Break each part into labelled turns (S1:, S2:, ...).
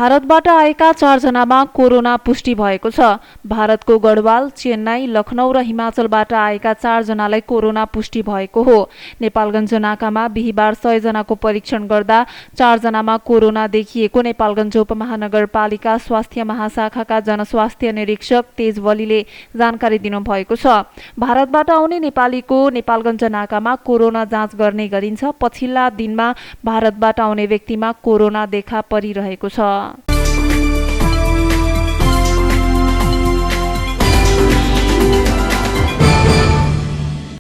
S1: भारतबाट आएका 4 जनामा कोरोना पुष्टि भएको छ। भारतको गढवाल, चेन्नई, लखनऊ र हिमाचलबाट आएका 4 जनालाई कोरोना पुष्टि भएको हो। नेपालगञ्ज नाकामा बिहीबार 100 जनाको परीक्षण गर्दा 4 जनामा कोरोना देखिएको नेपालगञ्ज उपमहानगरपालिका स्वास्थ्य महाशाखाका जनस्वास्थ्य निरीक्षक तेज बलीले जानकारी दिनुभएको छ। भारतबाट आउने नेपालीको नेपालगञ्ज नाकामा कोरोना जाँच गर्ने गरिन्छ। पछिल्ला दिनमा भारतबाट आउने व्यक्तिमा कोरोना देखा परिरहेको छ।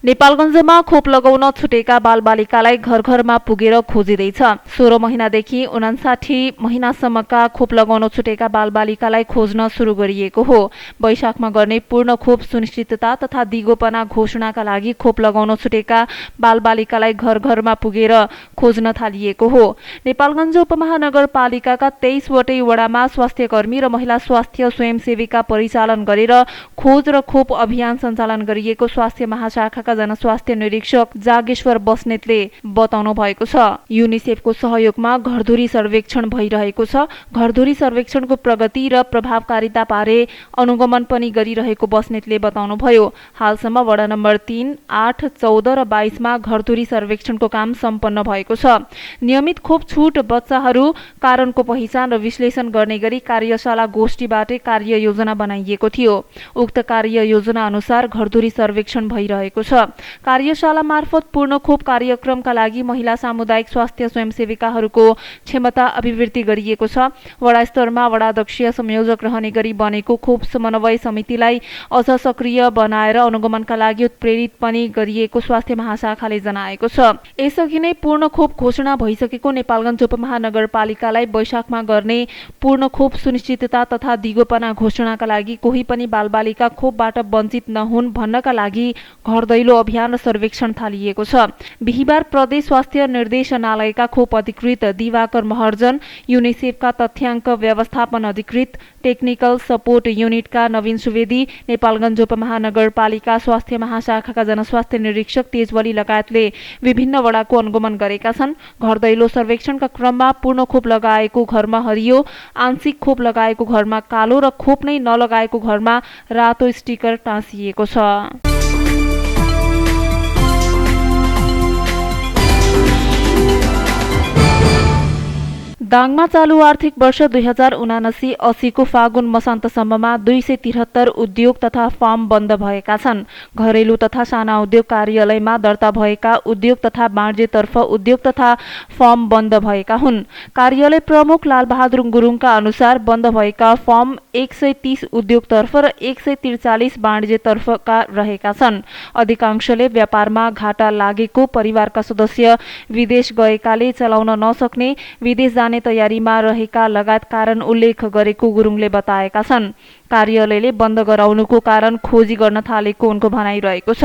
S1: नेपालगञ्जमा खोप लगाउन छुटेका बालबालिकालाई घर घरमा पुगेर खोजिँदैछ। 16 महिनादेखि 59 महिनासम्मका खोप लगाउन छुटेका बालबालिकालाई खोज्न सुरु गरिएको हो। वैशाखमा गर्ने पूर्ण खोप सुनिश्चितता तथा दिगोपना घोषणाका लागि खोप लगाउन छुटेका बालबालिकालाई घर घरमा पुगेर खोज्न थालिएको हो। नेपालगञ्ज उपमहानगरपालिकाका 23 वटै वडामा स्वास्थ्यकर्मी र महिला स्वास्थ्य स्वयंसेविका परिचालन गरेर खोज र खोप अभियान सञ्चालन गरिएको स्वास्थ्य महाशाखाका जनस्वास्थ्य निरीक्षक जागेश्वर बस्नेतले बताउनु भएको छ। युनिसेफको सहयोगमा घरधुरी सर्वेक्षण भइरहेको छ। घरधुरी सर्वेक्षणको प्रगति र प्रभावकारिता बारे अनुगमन पनि गरिरहेको बस्नेतले बताउनुभयो। हालसम्म वडा नम्बर 3, 8, 14 र 22 मा घरधुरी सर्वेक्षणको काम सम्पन्न भएको छ। नियमित खोप छुट बच्चाहरू कारणको पहिचान र विश्लेषण गर्ने गरी कार्यशाला गोष्ठीबाटै कार्य योजना बनाइएको थियो। उक्त कार्य योजना अनुसार घरधुरी सर्वेक्षण भइरहेको छ। कार्यशाला मार्फत पूर्ण खोप कार्यक्रमका लागि महिला सामुदायिक स्वास्थ्य स्वयंसेविकाहरूको क्षमता अभिवृद्धि गरिएको छ। वडा स्तरमा वडाध्यक्षीय संयोजक रहने गरी बनेको खोप समन्वय समितिलाई अझ सक्रिय बनाएर अनुगमनका लागि उत्प्रेरित पनि गरिएको स्वास्थ्य महाशाखाले जनाएको छ। यसअघि नै पूर्ण खोप घोषणा भइसकेको नेपालगञ्ज उपमहानगरपालिकालाई वैशाखमा गर्ने पूर्ण खोप सुनिश्चितता तथा दिगोपना घोषणाका लागि कोही पनि बालबालिका खोपबाट वञ्चित नहुन् भन्नका लागि घर दैलो अभियान र सर्वेक्षण थालिएको छ। बिहीबार प्रदेश स्वास्थ्य निर्देशनालयका खोप अधिकृत दिवाकर महर्जन, युनिसेफका तथ्याङ्क व्यवस्थापन अधिकृत टेक्निकल सपोर्ट युनिटका नवीन सुवेदी, नेपालगञ्ज उपमहानगरपालिका स्वास्थ्य महाशाखाका जनस्वास्थ्य निरीक्षक तेजबली लगायतले विभिन्न वडाको अनुगमन गरेका छन्। घर दैलो सर्वेक्षणका क्रममा पूर्ण खोप लगाएको घरमा हरियो, आंशिक खोप लगाएको घरमा कालो र खोप नै नलगाएको घरमा रातो स्टिकर टाँसिएको छ। दाङमा चालु आर्थिक वर्ष 2079-80 को फागुन मसान्तसम्ममा 273 उद्योग तथा फार्म बन्द भएका छन्। घरेलु तथा साना उद्योग कार्यालयमा दर्ता भएका उद्योग तथा वाणिज्यतर्फ उद्योग तथा फार्म बन्द भएका हुन्। कार्यालय प्रमुख लालबहादुर गुरुङका अनुसार बन्द भएका फार्म 130 उद्योगतर्फ र 143 वाणिज्यतर्फका रहेका छन्। अधिकांशले व्यापारमा घाटा लागेको, परिवारका सदस्य विदेश गएकाले चलाउन नसक्ने, विदेश जाने तयारीमा रहेका लगायत कारण उल्लेख गरेको गुरुङले बताएका छन्। कार्यालयले बन्द गराउनुको कारण खोजी गर्न थालेको उनको भनाइरहेको छ।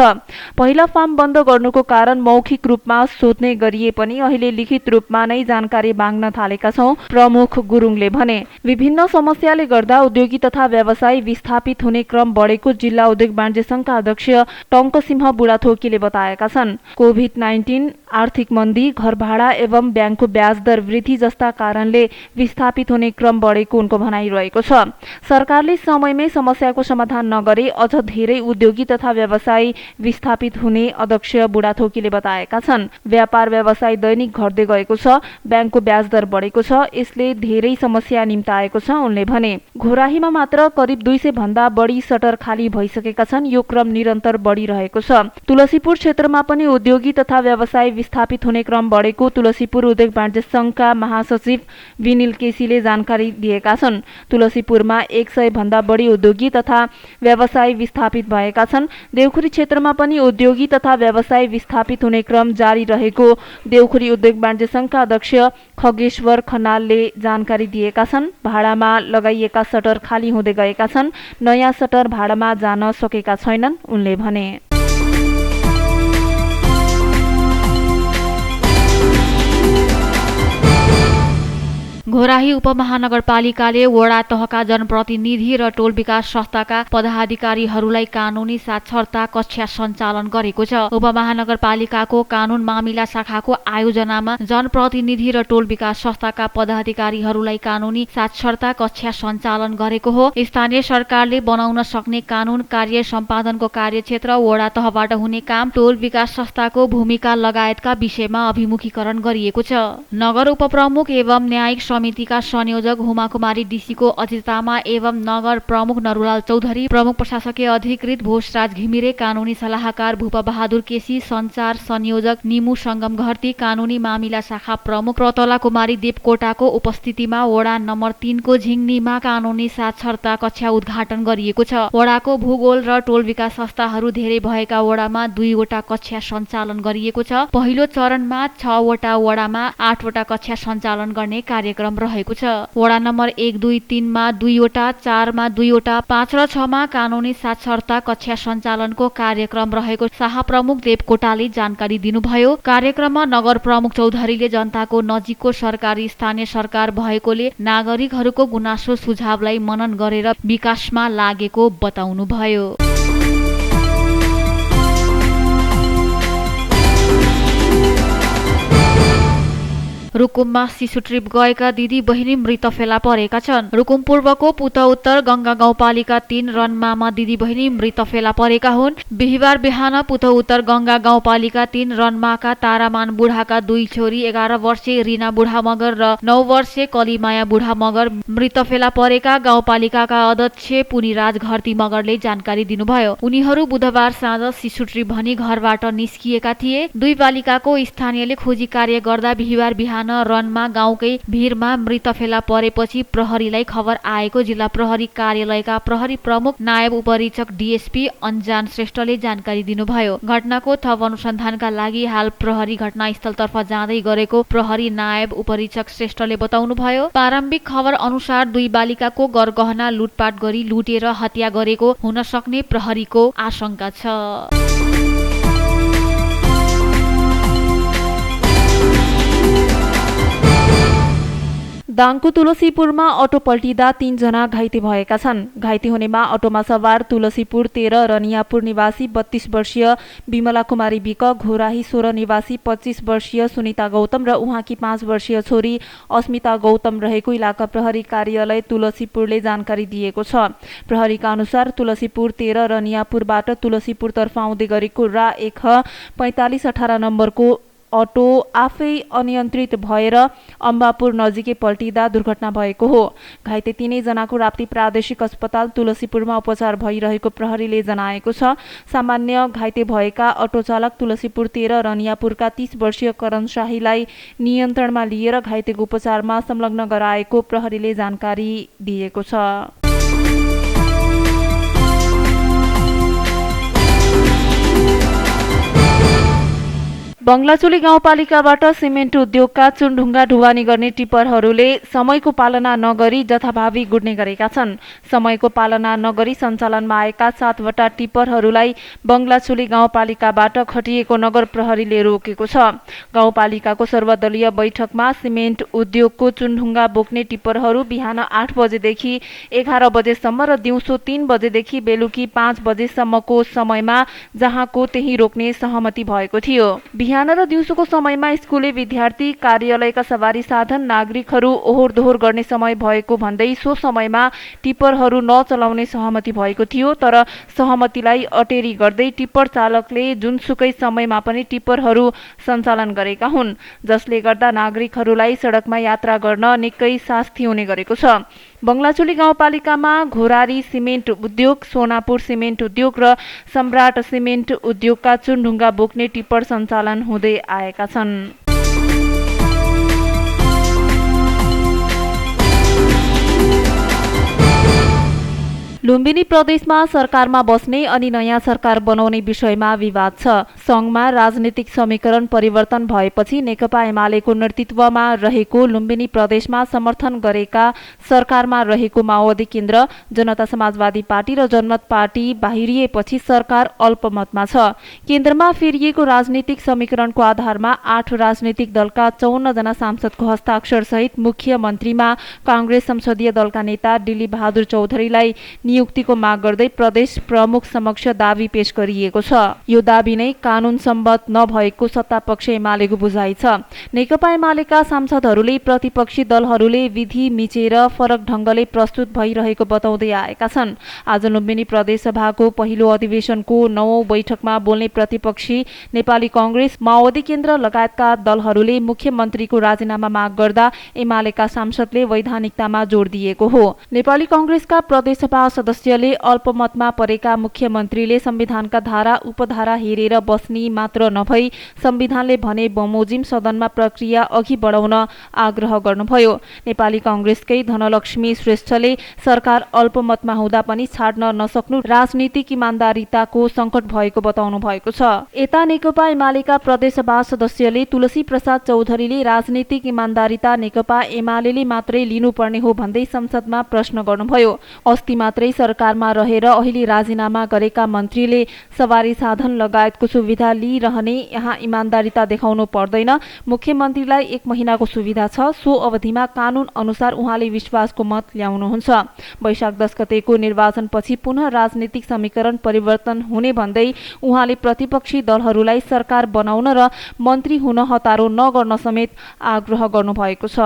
S1: पहिला फार्म बन्द गर्नुको कारण मौखिक रूपमा सोध्ने गरिए पनि अहिले लिखित रूपमा नै जानकारी माग्न थालेका छौं, प्रमुख गुरुङले भने। विभिन्न समस्याले गर्दा उद्योगी तथा व्यवसायी विस्थापित हुने क्रम बढेको जिल्ला उद्योग वाणिज्य संघका अध्यक्ष टंकसिंह बुढाथोकीले बताएका छन्। कोभिड-19, आर्थिक मन्दी, घर भाडा एवं ब्याङ्कको ब्याज दर वृद्धि जस्ता कारणले विस्थापित हुने क्रम बढेको उनको भनाइरहेको छ। सरकारले समयमै समस्याको समाधान नगरे अझ धेरै उद्योगी तथा व्यवसायी विस्थापित हुने अध्यक्ष बुढाथोकीले बताएका छन्। व्यापार व्यवसाय दैनिक घट्दै गएको छ, ब्याङ्कको ब्याज दर बढेको छ, यसले धेरै समस्या निम्ताएको छ उनले भने। घोराहीमा मात्र करिब 200 भन्दा बढी सटर खाली भइसकेका छन्। यो क्रम निरन्तर बढिरहेको छ। तुलसीपुर क्षेत्रमा पनि उद्योगी तथा व्यवसायी विस्थापित हुने क्रम बढेको तुलसीपुर उद्योग वाणिज्य संघका महासचिव विनिल केसीले जानकारी दिएका छन्। तुलसीपुरमा 100 भन्दा बढी उद्योगी तथा व्यवसायी विस्थापित भएका छन्। देउखुरी क्षेत्रमा पनि उद्योगी तथा व्यवसायी विस्थापित हुने क्रम जारी रहेको देउखुरी उद्योग वाणिज्य संघका अध्यक्ष खगेश्वर खनालले जानकारी दिएका छन्। भाडामा लगाइएका सटर खाली हुँदै गएका छन्, नयाँ सटर भाडामा जान सकेका छैनन् उनले भने।
S2: घोराही उपमहानगरपालिकाले वडा तहका जनप्रतिनिधि र टोल विकास संस्थाका पदाधिकारीहरूलाई कानुनी साक्षरता कक्षा सञ्चालन गरेको छ। उपमहानगरपालिकाको कानून मामिला शाखाको आयोजनामा जनप्रतिनिधि र टोल विकास संस्थाका पदाधिकारीहरूलाई कानुनी साक्षरता कक्षा सञ्चालन गरेको हो। स्थानीय सरकारले बनाउन सक्ने कानून कार्य सम्पादनको कार्यक्षेत्र, वडा तहबाट हुने काम, टोल विकास संस्थाको भूमिका लगायतका विषयमा अभिमुखीकरण गरिएको छ। नगर उपप्रमुख एवं न्यायिक समितिका संयोजक हुमा कुमारी डीसीको अध्यक्षतामा एवं नगर प्रमुख नरुलाल चौधरी, प्रमुख प्रशासकीय अधिकृत भोजराज घिमिरे, कानूनी सल्लाहकार भूप बहादुर केसी, सञ्चार संयोजक निमु सङ्गम घरती, कानूनी मामिला शाखा प्रमुख प्रतला कुमारी देवकोटाको उपस्थितिमा वडा नम्बर 3 को झिङनीमा कानूनी साक्षरता कक्षा उद्घाटन गरिएको छ। वडाको भूगोल र टोल विकास संस्थाहरू धेरै भएका वडामा 2 वटा कक्षा सञ्चालन गरिएको छ। पहिलो चरणमा 6 वटा वडामा 8 वटा कक्षा सञ्चालन गर्ने कार्यक्रम रहेको छ। वडा नम्बर 1, 2, 3 मा 2 वटा, 4 मा 2 वटा, 5 र 6 मा कानूनी साक्षरता कक्षा सञ्चालनको कार्यक्रम रहेको शाखा प्रमुख देवकोटाले जानकारी दिनुभयो। कार्यक्रममा नगर प्रमुख चौधरीले जनताको नजिकको सरकारी स्थानीय सरकार भएकोले नागरिकहरूको गुनासो सुझावलाई मनन गरेर विकासमा लागेको बताउनुभयो। रुकुममा शिशु ट्रिप गएका दिदी बहिनी मृत फेला परेका छन्। रुकुम पूर्वको पुत उत्तर गंगा गाउँपालिका 3 रन्मामा दिदी बहिनी मृत फेला परेका हुन्। बिहिबार बिहान पुत उत्तर गंगा गाउँपालिका 3 रन्माका तारामान बुढाका 2 छोरी 11 वर्षीय रिना बुढा मगर र 9 वर्षीय कलिमाया बुढा मगर मृत फेला परेका गाउँपालिकाका अध्यक्ष पुनिराज घरती मगरले जानकारी दिनुभयो। उनीहरू बुधबार साँझ शिशु ट्रिप भनी घरबाट निस्किएका थिए। 2 बालिकाको स्थानीयले खोजी कार्य गर्दा बिहिबार बिहान रनमा गाउँकै भिरमा मृत फेला परेपछि प्रहरीलाई खबर आएको जिल्ला प्रहरी कार्यालयका प्रहरी प्रमुख नायब उपरीक्षक डीएसपी अन्जान श्रेष्ठले जानकारी दिनुभयो। घटनाको थप अनुसन्धानका लागि हाल प्रहरी घटनास्थलतर्फ जाँदै गरेको प्रहरी नायब उपरीक्षक श्रेष्ठले बताउनुभयो। प्रारम्भिक खबर अनुसार 2 बालिकाको गरगहना लुटपाट गरी लुटेर हत्या गरेको हुन सक्ने प्रहरीको आशंका छ।
S1: दाङको तुलसीपुरमा अटो पल्टिँदा 3 जना घाइते भएका छन्। घाइते हुनेमा अटोमा सवार तुलसीपुर 13 रनियापुर निवासी 32 वर्षीय विमला कुमारी विक, घोराही 16 निवासी 25 वर्षीय सुनिता गौतम र उहाँकी 5 वर्षीय छोरी अस्मिता गौतम रहेको इलाका प्रहरी कार्यालय तुलसीपुरले जानकारी दिएको छ। प्रहरीका अनुसार तुलसीपुर 13 रनियापुरबाट तुलसीपुरतर्फ आउँदै गरेको रा 1 4518 नम्बरको अटो आफै अनियन्त्रित भएर अम्बापुर नजिकै पल्टिँदा दुर्घटना भएको हो। घाइते 3 जनाको राप्ती प्रादेशिक अस्पताल तुलसीपुरमा उपचार भइरहेको प्रहरीले जनाएको छ। सामान्य घाइते भएका अटो चालक तुलसीपुर 13 रनियापुरका 30 वर्षीय करण शाहीलाई नियन्त्रणमा लिएर घाइतेको उपचारमा संलग्न गराएको प्रहरीले जानकारी दिएको छ। बङ्गलाचोली गाउँपालिकाबाट सिमेन्ट उद्योगका चुनढुङ्गा ढुवानी गर्ने टिप्परहरूले समयको पालना नगरी जथाभावी गुड्ने गरेका छन्। समयको पालना नगरी सञ्चालनमा आएका 7 वटा टिप्परहरूलाई बङ्गलाचोली गाउँपालिकाबाट खटिएको नगर प्रहरीले रोकेको छ। गाउँपालिकाको सर्वदलीय बैठकमा सिमेन्ट उद्योगको चुनढुङ्गा बोक्ने टिप्परहरू बिहान 8 बजेदेखि 11 बजेसम्म र दिउँसो 3 बजेदेखि बेलुकी 5 बजेसम्मको समयमा जहाँको त्यही रोक्ने सहमति भएको थियो। बिहान र दिउँसोको समयमा स्कुले विद्यार्थी, कार्यालयका सवारी साधन, नागरिकहरू ओहोर दोहोर गर्ने समय भएको भन्दै सो समयमा टिप्परहरू नचलाउने सहमति भएको थियो। तर सहमतिलाई अटेरी गर्दै टिप्पर चालकले जुनसुकै समयमा पनि टिप्परहरू सञ्चालन गरेका हुन्, जसले गर्दा नागरिकहरूलाई सडकमा यात्रा गर्न निकै शास्ति हुने गरेको छ। बङ्गलाचोली गाउँपालिकामा घोरारी सिमेन्ट उद्योग, सोनापुर सिमेन्ट उद्योग र सम्राट सिमेन्ट उद्योगका चुनढुङ्गा बोक्ने टिप्पर सञ्चालन हुँदै आएका छन्। लुम्बिनी प्रदेशमा सरकारमा बस्ने अनि नयाँ सरकार बनाउने विषयमा विवाद छ। सङ्घमा राजनीतिक समीकरण परिवर्तन भएपछि नेकपा एमालेको नेतृत्वमा रहेको लुम्बिनी प्रदेशमा समर्थन गरेका सरकारमा रहेको माओवादी केन्द्र, जनता समाजवादी पार्टी र जनमत पार्टी बाहिरिएपछि सरकार अल्पमतमा छ। केन्द्रमा फेरिएको राजनीतिक समीकरणको आधारमा 8 राजनीतिक दलका 54 जना सांसदको हस्ताक्षर सहित मुख्यमन्त्रीमा कांग्रेस संसदीय दलका नेता दिलीप बहादुर चौधरीलाई नियुक्तिको माग गर्दै प्रदेश प्रमुख समक्ष दाबी पेश गरिएको छ। यो दाबी नै कानून सम्मत नभएको सत्तापक्ष एमालेको बुझाइ छ। नेकपा एमालेका सांसदहरूले प्रतिपक्षी दलहरूले विधि मिचेर फरक ढंगले प्रस्तुत भइरहेको बताउँदै आएका छन्। आज लुम्बिनी प्रदेश सभाको पहिलो अधिवेशनको 9औं बैठकमा बोल्ने प्रतिपक्षी नेपाली कांग्रेस, माओवादी केन्द्र लगायतका दलहरूले मुख्यमन्त्रीको राजीनामा माग गर्दा एमालेका सांसदले वैधानिकतामा जोड दिएको हो। नेपाली कांग्रेसका प्रदेशसभा सदस्यले अल्पमतमा परेका मुख्यमन्त्रीले संविधानका धारा उपधारा हेरेर बस्ने मात्र नभई संविधानले भने बमोजिम सदनमा प्रक्रिया अघि बढाउन आग्रह गर्नुभयो। नेपाली कांग्रेसकै धनलक्ष्मी श्रेष्ठले सरकार अल्पमतमा हुँदा पनि छाड्न नसक्नु राजनीतिक इमान्दारिताको संकट भएको बताउनु भएको छ। यता नेकपा एमालेका प्रदेशसभा सदस्यले तुलसी प्रसाद चौधरीले राजनीतिक इमान्दारिता नेकपा एमालेले मात्रै लिनुपर्ने हो भन्दै संसदमा प्रश्न गर्नुभयो। अस्ति मात्रै सरकारमा रहेर अहिले राजीनामा गरेका मन्त्रीले सवारी साधन लगायतको सुविधा लिइरहने, यहाँ इमान्दारिता देखाउनु पर्दैन। मुख्यमन्त्रीलाई 1 महिनाको सुविधा छ, सो अवधिमा कानून अनुसार उहाँले विश्वासको मत ल्याउनुहुन्छ। वैशाख 10 गतेको निर्वाचनपछि पुनः राजनीतिक समीकरण परिवर्तन हुने भन्दै उहाँले प्रतिपक्षी दलहरूलाई सरकार बनाउन र मन्त्री हुन हतारो नगर्न समेत आग्रह गर्नुभएको छ।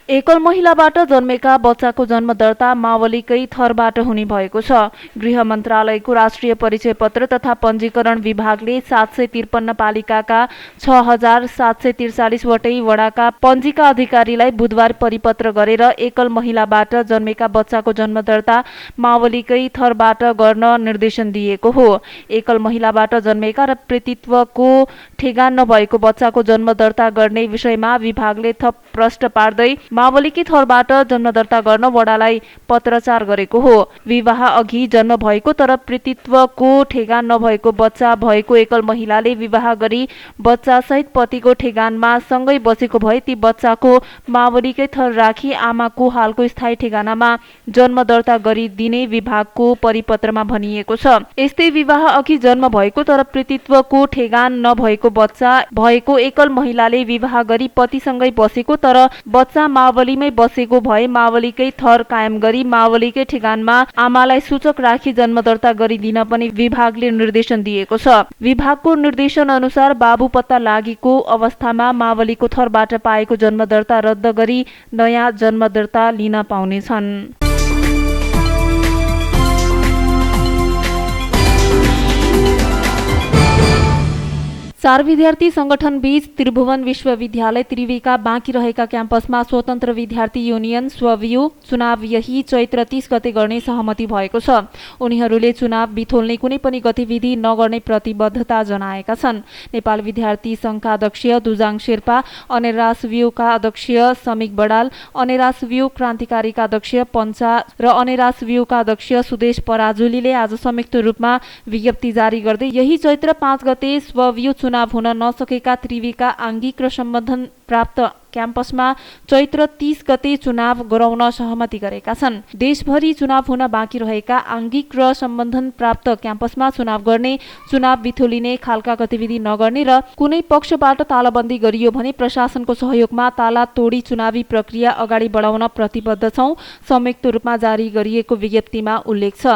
S1: एकल महिलाबाट जन्मेका बच्चाको जन्म दर्ता मावलीकै थरबाट हुने भएको छ। गृह मन्त्रालयको राष्ट्रिय परिचय पत्र तथा पञ्जीकरण विभागले 753 पालिकाका 6743 वटै वडाका पञ्जीका अधिकारीलाई बुधबार परिपत्र गरेर एकल महिलाबाट जन्मेका बच्चाको जन्म दर्ता मावलीकै थरबाट गर्न निर्देशन दिएको हो। एकल महिलाबाट जन्मेका र पितृत्वको ठेगान नभएको बच्चाको जन्म दर्ता गर्ने विषयमा विभागले थप प्रश्न पार्दै मावलीकै थरबाट जन्म दर्ता गर्न वडालाई पत्रचार गरेको हो। विवाह अघि जन्म भएको तर पितृत्वको ठेगान नभएको बच्चा भएको एकल महिलाले विवाह गरी बच्चा सहित पतिको ठेगानमा सँगै बसेको भए ती बच्चाको मावलीकै थर राखी आमाको हालको स्थायी ठेगानामा जन्म दर्ता गरिदिने विभागको परिपत्रमा भनिएको छ। यस्तै विवाह अघि जन्म भएको तर पितृत्वको ठेगान नभएको बच्चा भएको एकल महिलाले विवाह गरी पतिसँगै बसेको तर बच्चा मावलीमै बसेको भए मावलीकै थर कायम गरी मावलीकै ठेगानमा आमालाई सूचक राखी जन्म दर्ता गरिदिन पनि विभागले निर्देशन दिएको छ। विभागको निर्देशन अनुसार बाबु पत्ता लागेको अवस्थामा मावलीको थरबाट पाएको जन्म दर्ता रद्द गरी नयाँ जन्म दर्ता लिन पाउनेछन्। 4 विद्यार्थी संगठन बीच त्रिभुवन विश्वविद्यालय त्रिवीका बाँकी रहेका क्याम्पसमा स्वतन्त्र विद्यार्थी युनियन स्ववियु चुनाव यही चैत्र 30 गते गर्ने सहमति भएको छ। उनीहरूले चुनाव बिथोल्ने कुनै पनि गतिविधि नगर्ने प्रतिबद्धता जनाएका छन्। नेपाल विद्यार्थी संघका अध्यक्ष दुजाङ शेर्पा, अनेरास व्यूका अध्यक्ष समिक बडाल, अनेरास व्यू क्रान्तिकारीका अध्यक्ष पञ्चा र अनेरास व्यूका अध्यक्ष सुदेश पराजुलीले आज संयुक्त रूपमा विज्ञप्ति जारी गर्दै यही चैत्र 5 गते स्ववियु चुनाव हुन नसकेका त्रिवीका आंगिक र सम्बन्धन प्राप्त क्याम्पसमा चैत्र 30 गते चुनाव गराउन सहमति गरेका छन्। देशभरि चुनाव हुन बाँकी रहेका आंगिक र सम्बन्धन प्राप्त क्याम्पसमा चुनाव गर्ने, चुनाव बिथोलिने खालका गतिविधि नगर्ने र कुनै पक्षबाट तालाबन्दी गरियो भने प्रशासनको सहयोगमा ताला तोडी चुनावी प्रक्रिया अगाडि बढाउन प्रतिबद्ध छौं, संयुक्त रूपमा जारी गरिएको विज्ञप्तिमा उल्लेख छ।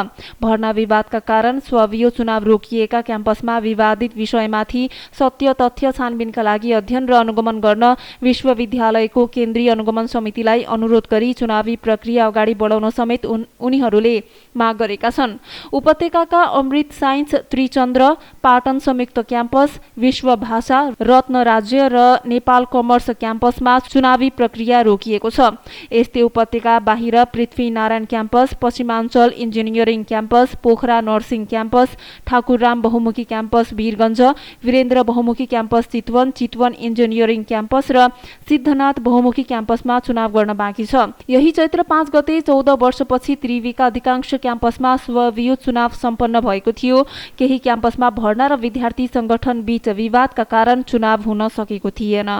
S1: भर्ना विवादका कारण स्ववियु चुनाव रोकिएका क्याम्पसमा विवादित विषयमाथि सत्य तथ्य छानबिनका लागि अध्ययन र अनुगमन गर्न विश्वविद्यालयको केन्द्रीय अनुगमन समितिलाई अनुरोध गरी चुनावी प्रक्रिया अगाडि बढाउन समेत उनीहरूले माग गरेका छन्। उपत्यकाका अमृत साइन्स, त्रिचन्द्र, पाटन संयुक्त क्याम्पस, विश्व भाषा, रत्न राज्य र नेपाल कमर्स क्याम्पसमा चुनावी प्रक्रिया रोकिएको छ। यस्तै उपत्यका बाहिर Prithvi Narayan campus, Pashchimanchal engineering campus, Pokhara nursing campus, Thakur Ram Bahumukhi campus Birgunj, Birendra Bahumukhi campus Chitwan, Chitwan engineering campus र सिद्धनाथ बहुमुखी क्याम्पसमा चुनाव गर्न बाँकी छ। यही चैत्र 5 गते 14 वर्षपछि त्रिवीका अधिकांश क्याम्पसमा स्ववियोज चुनाव सम्पन्न भएको थियो। केही क्याम्पसमा भर्ना र विद्यार्थी संगठन बीच विवादका कारण चुनाव हुन सकेको थिएन।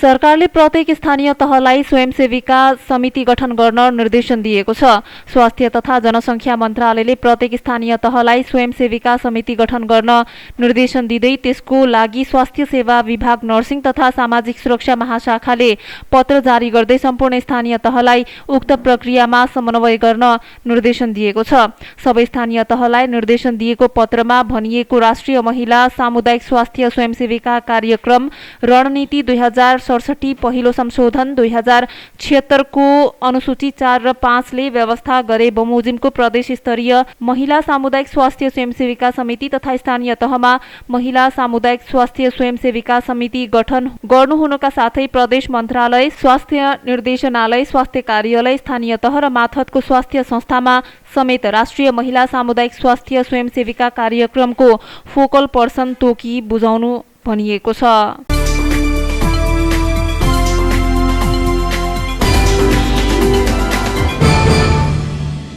S1: सरकारले प्रत्येक स्थानीय तहलाई स्वयंसेविका समिति गठन गर्न निर्देशन दिएको छ। स्वास्थ्य तथा जनसङ्ख्या मन्त्रालयले प्रत्येक स्थानीय तहलाई स्वयंसेविका समिति गठन गर्न निर्देशन दिँदै त्यसको लागि स्वास्थ्य सेवा विभाग, नर्सिङ तथा सामाजिक सुरक्षा महाशाखाले पत्र जारी गर्दै सम्पूर्ण स्थानीय तहलाई उक्त प्रक्रियामा समन्वय गर्न निर्देशन दिएको छ। सबै स्थानीय तहलाई निर्देशन दिएको पत्रमा भनिएको राष्ट्रिय महिला सामुदायिक स्वास्थ्य स्वयंसेविका कार्यक्रम रणनीति 2067 पहिलो संशोधन 2076 को अनुसूची 4 र 5 ले व्यवस्था गरे बमोजिमको प्रदेश स्तरीय महिला सामुदायिक स्वास्थ्य स्वयंसेविका समिति तथा स्थानीय तहमा महिला सामुदायिक स्वास्थ्य स्वयंसेविका समिति गठन गर्नुहुनुका साथै प्रदेश मन्त्रालय, स्वास्थ्य निर्देशनालय, स्वास्थ्य कार्यालय, स्थानीय तह र माथतको स्वास्थ्य संस्थामा समेत राष्ट्रिय महिला सामुदायिक स्वास्थ्य स्वयंसेविका कार्यक्रमको फोकल पर्सन तोकी बुझाउनु भनिएको छ।